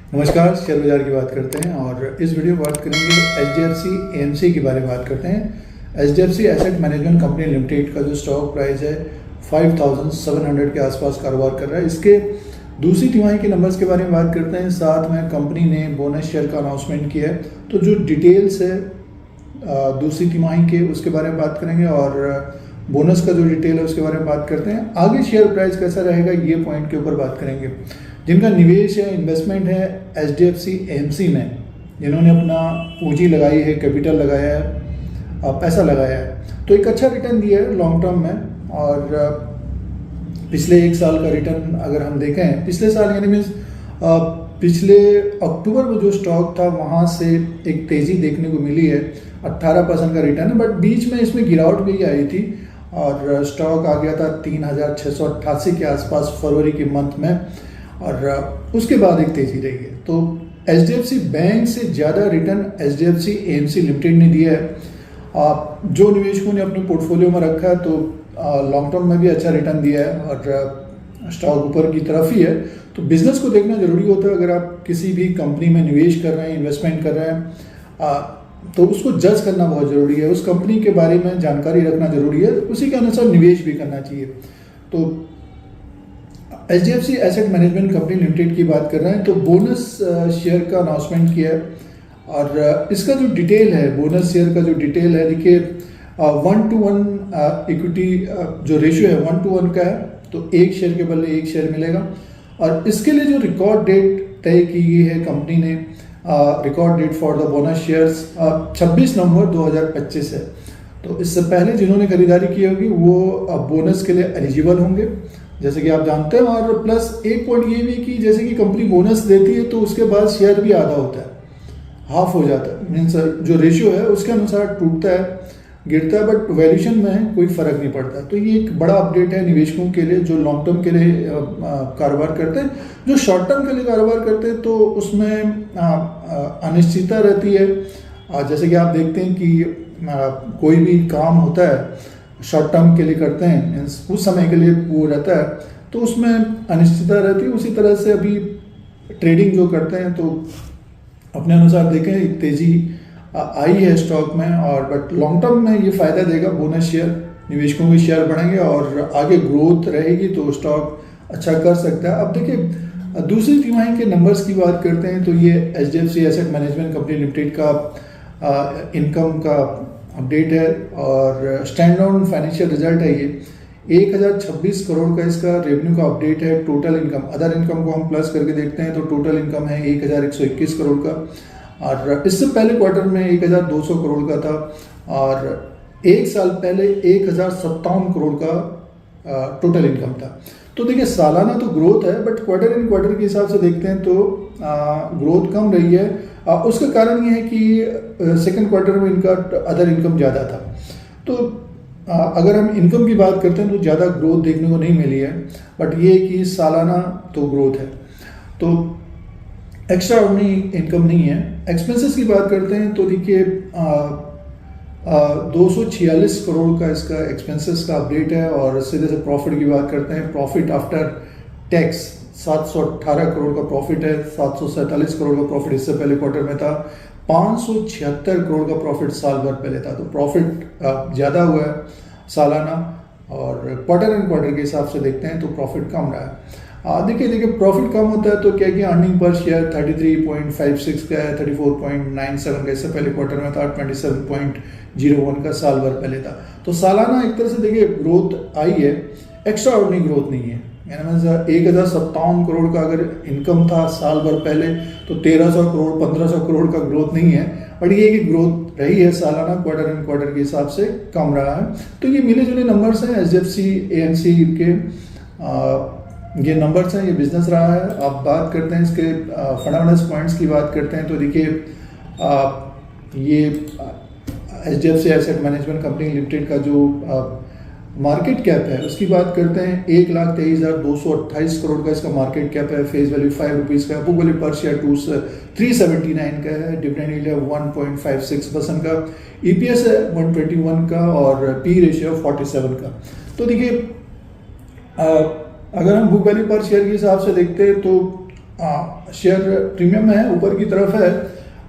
नमस्कार, शेयर बाजार की बात करते हैं और इस वीडियो में बात करेंगे एचडीएफसी एएमसी के बारे में बात करते हैं। HDFC asset management company limited का जो स्टॉक प्राइस है 5700 के आसपास कारोबार कर रहा है। इसके दूसरी तिमाही के नंबर्स के बारे में बात करते हैं। साथ में कंपनी ने बोनस शेयर का अनाउंसमेंट किया है, तो जो डिटेल्स है दूसरी तिमाही के उसके बारे में बात करेंगे और बोनस का जो डिटेल है उसके बारे में बात करते हैं। आगे शेयर प्राइस कैसा रहेगा ये पॉइंट के ऊपर बात करेंगे। जिनका निवेश है, इन्वेस्टमेंट है एचडीएफसी एएमसी में, जिन्होंने अपना पूंजी लगाई है, कैपिटल लगाया है, पैसा लगाया है, तो एक अच्छा रिटर्न दिया है लॉन्ग टर्म में। और पिछले एक साल का रिटर्न अगर हम देखें, पिछले साल यानी मीन्स पिछले अक्टूबर में जो स्टॉक था वहाँ से एक तेज़ी देखने को मिली है। 18% का रिटर्न है, बट बीच में इसमें गिरावट भी आई थी और स्टॉक आ गया था 3688 के आसपास फरवरी के मंथ में, और उसके बाद एक तेज़ी रही है। तो एचडीएफसी बैंक से ज़्यादा रिटर्न एचडीएफसी एएमसी लिमिटेड ने दिया है। जो निवेशकों ने अपने पोर्टफोलियो में रखा है तो लॉन्ग टर्म में भी अच्छा रिटर्न दिया है और स्टॉक ऊपर की तरफ ही है। तो बिजनेस को देखना जरूरी होता है। अगर आप किसी भी कंपनी में निवेश कर रहे हैं, इन्वेस्टमेंट कर रहे हैं, तो उसको जज करना बहुत ज़रूरी है। उस कंपनी के बारे में जानकारी रखना जरूरी है, उसी के अनुसार निवेश भी करना चाहिए। तो HDFC asset management company limited की बात कर रहे हैं, तो बोनस शेयर का अनाउंसमेंट किया है और इसका जो डिटेल है, बोनस शेयर का जो डिटेल है, देखिए 1:1 इक्विटी जो रेशियो है 1:1 का है, तो एक शेयर के बदले एक शेयर मिलेगा। और इसके लिए जो रिकॉर्ड डेट तय की गई है कंपनी ने, record date for the bonus shares 26 November 2025 है। तो इससे पहले जिन्होंने खरीदारी की होगी वो बोनस के लिए एलिजिबल होंगे, जैसे कि आप जानते हैं। और प्लस एक पॉइंट ये भी कि जैसे कि कंपनी बोनस देती है तो उसके बाद शेयर भी आधा होता है, हाफ हो जाता है, मीन्स जो रेशियो है उसके अनुसार टूटता है, गिरता है, बट वैल्यूशन में कोई फर्क नहीं पड़ता। तो ये एक बड़ा अपडेट है निवेशकों के लिए जो लॉन्ग टर्म के लिए कारोबार करते हैं। जो शॉर्ट टर्म के लिए कारोबार करते हैं तो उसमें अनिश्चितता रहती है। जैसे कि आप देखते हैं कि कोई भी काम होता है शॉर्ट टर्म के लिए करते हैं, मीन्स उस समय के लिए वो रहता है, तो उसमें अनिश्चितता रहती है। उसी तरह से अभी ट्रेडिंग जो करते हैं तो अपने अनुसार देखें, एक तेज़ी आई है स्टॉक में, और बट लॉन्ग टर्म में ये फ़ायदा देगा। बोनस शेयर, निवेशकों के शेयर बढ़ेंगे और आगे ग्रोथ रहेगी तो स्टॉक अच्छा कर सकता है। अब देखिए दूसरी तिमाही के नंबर्स की बात करते हैं, तो ये HDFC asset management company limited का इनकम का अपडेट है और स्टैंड ऑन फाइनेंशियल रिजल्ट है। ये 1026 करोड़ का इसका रेवेन्यू का अपडेट है। टोटल इनकम, अदर इनकम को हम प्लस करके देखते हैं तो टोटल इनकम है 1121 करोड़ का, और इससे पहले क्वार्टर में 1200 करोड़ का था, और एक साल पहले 1057 करोड़ का टोटल इनकम था। तो देखिए सालाना तो ग्रोथ है, बट क्वार्टर इन क्वार्टर के हिसाब से देखते हैं तो ग्रोथ कम रही है। उसका कारण ये है कि सेकंड क्वार्टर में इनका अदर इनकम ज़्यादा था। तो अगर हम इनकम की बात करते हैं तो ज़्यादा ग्रोथ देखने को नहीं मिली है, बट ये कि सालाना तो ग्रोथ है, तो एक्स्ट्रा ऑर्डिनरी इनकम नहीं है। एक्सपेंसेस की बात करते हैं तो देखिए 246 करोड़ का इसका एक्सपेंसेस का अपडेट है। और सीधे से प्रॉफिट की बात करते हैं, प्रॉफिट आफ्टर टैक्स 718 करोड़ का प्रॉफिट है। 747 करोड़ का प्रॉफिट इससे पहले क्वार्टर में था। 576 करोड़ का प्रॉफिट साल भर पहले था। तो प्रॉफिट ज़्यादा हुआ है सालाना, और क्वार्टर एंड क्वार्टर के हिसाब से देखते हैं तो प्रॉफिट कम रहा है। देखिए प्रॉफिट कम होता है तो क्या कि अर्निंग पर शेयर 33.56 का है, 34.97 का इससे पहले क्वार्टर में था, 27.01 का साल भर पहले था। तो सालाना एक तरह से देखिए ग्रोथ आई है, एक्स्ट्रा ऑर्डिनरी ग्रोथ नहीं है। यानी 1057 करोड़ का अगर इनकम था साल भर पहले तो 1300 करोड़ 1500 करोड़ का ग्रोथ नहीं है, बट ये कि ग्रोथ रही है सालाना, क्वार्टर एंड क्वार्टर के हिसाब से कम रहा है। तो ये मिले जुले नंबर्स हैं एचडीएफसी एएमसी के, ये नंबर्स हैं, ये बिजनेस रहा है। आप बात करते हैं इसके फंडामेंटल्स पॉइंट्स की बात करते हैं तो देखिए ये HDFC asset management company limited का जो मार्केट कैप है उसकी बात करते हैं, 1,23,228 करोड़ का इसका मार्केट कैप है। फेस वैल्यू 5 रुपीज़ का, बुक वैल्यू पर शेयर 379 का है। डिविडेंड यील्ड है 1.56% का, ईपीएस है 121 का, और पी रेशियो 47 का। तो देखिए अगर हम बुक वैल्यू पर शेयर के हिसाब से देखते हैं तो शेयर प्रीमियम में है, ऊपर की तरफ है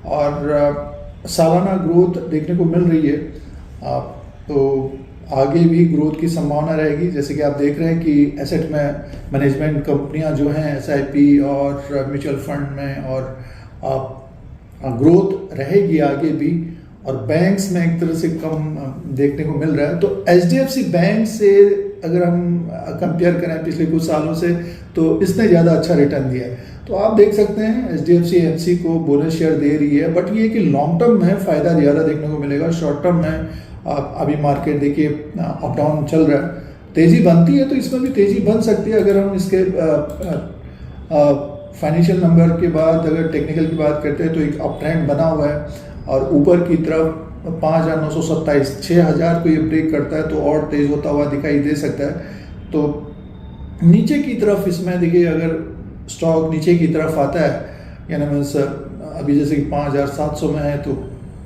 और सालाना ग्रोथ देखने को मिल रही है। तो आगे भी ग्रोथ की संभावना रहेगी। जैसे कि आप देख रहे हैं कि एसेट में मैनेजमेंट कंपनियां जो हैं SIP और म्यूचुअल फंड में और ग्रोथ रहेगी आगे भी, और बैंक्स में एक तरह से कम देखने को मिल रहा है। तो HDFC बैंक से अगर हम कंपेयर करें पिछले कुछ सालों से, तो इसने ज़्यादा अच्छा रिटर्न दिया है। तो आप देख सकते हैं HDFC AMC को बोनस शेयर दे रही है, बट ये कि लॉन्ग टर्म में फ़ायदा ज़्यादा देखने को मिलेगा। शॉर्ट टर्म में अभी मार्केट देखिए अप डाउन चल रहा है, तेज़ी बनती है तो इसमें भी तेज़ी बन सकती है। अगर हम इसके फाइनेंशियल नंबर के बाद अगर टेक्निकल की बात करते हैं तो एक अप ट्रेंड बना हुआ है और ऊपर की तरफ 5,927 6,000 को ये ब्रेक करता है तो और तेज़ होता हुआ दिखाई दे सकता है। तो नीचे की तरफ इसमें देखिए अगर स्टॉक नीचे की तरफ आता है, यानी मीन्स अभी जैसे कि 5,700 में है तो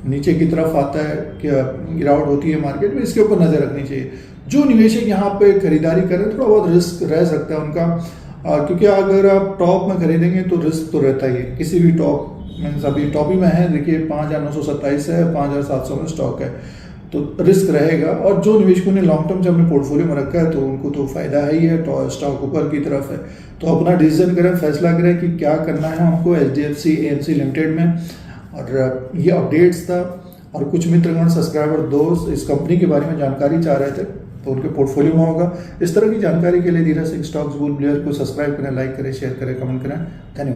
नीचे की तरफ आता है कि गिरावट होती है मार्केट में, इसके ऊपर नज़र रखनी चाहिए। जो निवेशक यहाँ पे खरीदारी करें थोड़ा बहुत रिस्क रह सकता है उनका, क्योंकि अगर आप टॉप में खरीदेंगे तो रिस्क तो रहता ही है। किसी भी टॉप मीन्स अभी टॉप ही में है, देखिए 5,927 है, 5,700 में स्टॉक है, तो रिस्क रहेगा। और जो निवेशकों ने लॉन्ग टर्म जब अपने पोर्टफोलियो में रखा है तो उनको तो फ़ायदा ही है, तो स्टॉक ऊपर की तरफ है। तो अपना डिसीजन करें, फैसला करें कि क्या करना है हमको HDFC AMC लिमिटेड में। और ये अपडेट्स था, और कुछ मित्रगण सब्सक्राइबर दोस्त इस कंपनी के बारे में जानकारी चाह रहे थे तो उनके पोर्टफोलियो में होगा। इस तरह की जानकारी के लिए Dheeraj Singh stocks bull Blair को सब्सक्राइब करें, लाइक करें, शेयर करें, कमेंट करें। धन्यवाद।